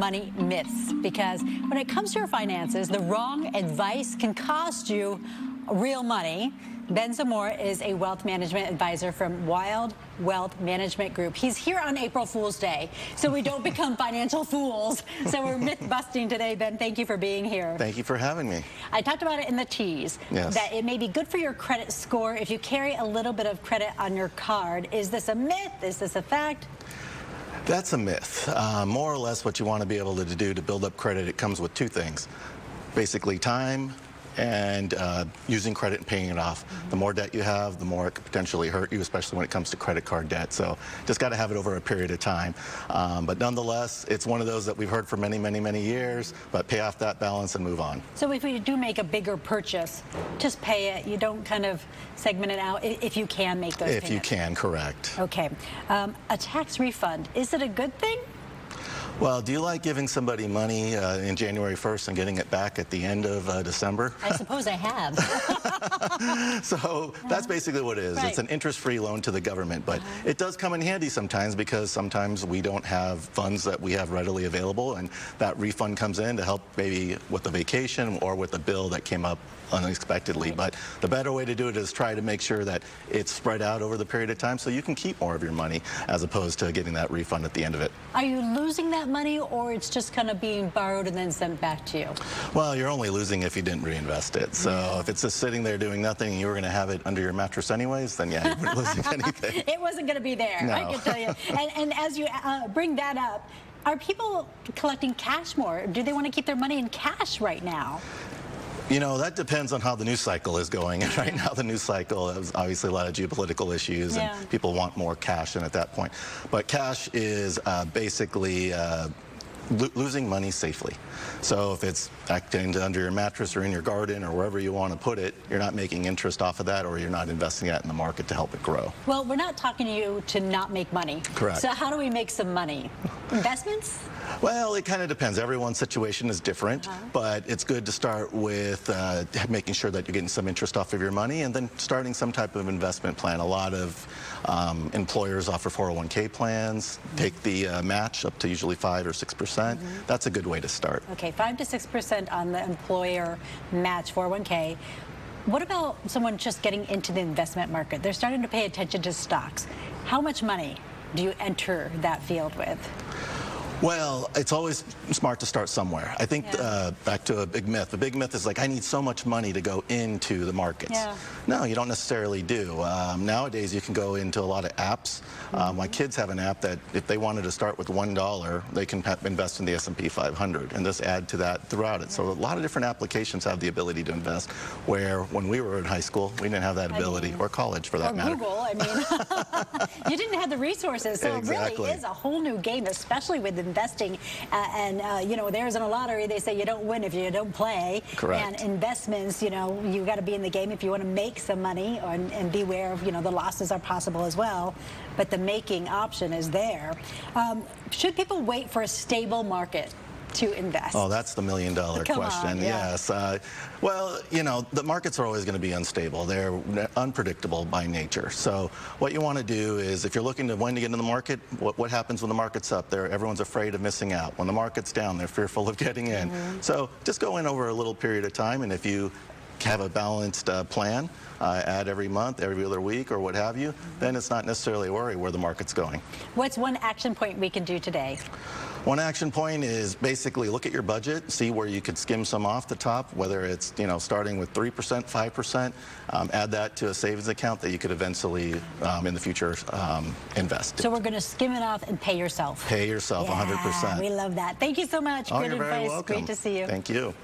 money myths, because when it comes to your finances, the wrong advice can cost you real money. Ben Zamora is a wealth management advisor from Wilde Wealth Management Group. He's here on April Fool's Day, so we don't become financial fools. So we're myth busting today. Ben, thank you for being here. Thank you for having me. I talked about it in the tease, that it may be good for your credit score if you carry a little bit of credit on your card. Is this a myth? Is this a fact? That's a myth. More or less what you want to be able to do to build up credit, it comes with two things. Basically time and using credit and paying it off. The more debt you have, the more it could potentially hurt you, especially when it comes to credit card debt. So just got to have it over a period of time. But nonetheless, it's one of those that we've heard for many, many, many years, but pay off that balance and move on. So if we do make a bigger purchase, just pay it. You don't kind of segment it out if you can make those payments. If you can, correct. Okay. A tax refund, is it a good thing? Well, do you like giving somebody money in January 1st and getting it back at the end of December? I suppose I have. So that's basically what it is. Right. It's an interest-free loan to the government, but it does come in handy sometimes because sometimes we don't have funds that we have readily available, and that refund comes in to help maybe with the vacation or with a bill that came up unexpectedly. Right. But the better way to do it is try to make sure that it's spread out over the period of time so you can keep more of your money as opposed to getting that refund at the end of it. Are you losing that money, or it's just kind of being borrowed and then sent back to you? Well, you're only losing if you didn't reinvest it. So if it's just sitting there doing nothing and you were going to have it under your mattress anyways, then yeah, you weren't losing anything. It wasn't going to be there, no. I can tell you. And as you bring that up, are people collecting cash more? Do they want to keep their money in cash right now? You know, that depends on how the news cycle is going. And right now the news cycle is obviously a lot of geopolitical issues and people want more cash in at that point. But cash is basically losing money safely. So if it's acting under your mattress or in your garden or wherever you want to put it, you're not making interest off of that, or you're not investing that in the market to help it grow. Well, we're not talking to you to not make money. Correct. So how do we make some money? Investments? Well, it kind of depends. Everyone's situation is different, but it's good to start with making sure that you're getting some interest off of your money and then starting some type of investment plan. A lot of employers offer 401k plans, take the match up to usually 5 or 6%. That's a good way to start. Okay, 5 to 6% on the employer match 401k. What about someone just getting into the investment market? They're starting to pay attention to stocks. How much money do you enter that field with? Well, it's always smart to start somewhere. I think back to a big myth. The big myth is like, I need so much money to go into the markets. No, you don't necessarily do. Nowadays, you can go into a lot of apps. My kids have an app that if they wanted to start with $1, they can invest in the S&P 500 and just add to that throughout it. So a lot of different applications have the ability to invest, where when we were in high school, we didn't have that ability, or college for that matter. Or Google, I mean. You didn't have the resources, so it really is a whole new game, especially with investing. You know, there's in a lottery, they say you don't win if you don't play. Correct. And investments, you know, you got to be in the game if you want to make some money, and beware of, you know, the losses are possible as well. But the making option is there. Should people wait for a stable market to invest? Oh, that's the million-dollar question. Yes. Well, you know, the markets are always going to be unstable. They're unpredictable by nature. So what you want to do is, if you're looking to when to get in the market, what happens when the market's up there? Everyone's afraid of missing out. When the market's down, they're fearful of getting in. So just go in over a little period of time, and if you have a balanced plan, add every month, every other week, or what have you, then it's not necessarily a worry where the market's going. What's one action point we can do today? One action point is basically look at your budget, see where you could skim some off the top, whether it's, you know, starting with 3%, 5%, add that to a savings account that you could eventually, in the future, invest in. So we're going to skim it off and pay yourself. Pay yourself, 100%. We love that. Thank you so much. Oh, Good you're advice. very welcome. Great to see you. Thank you.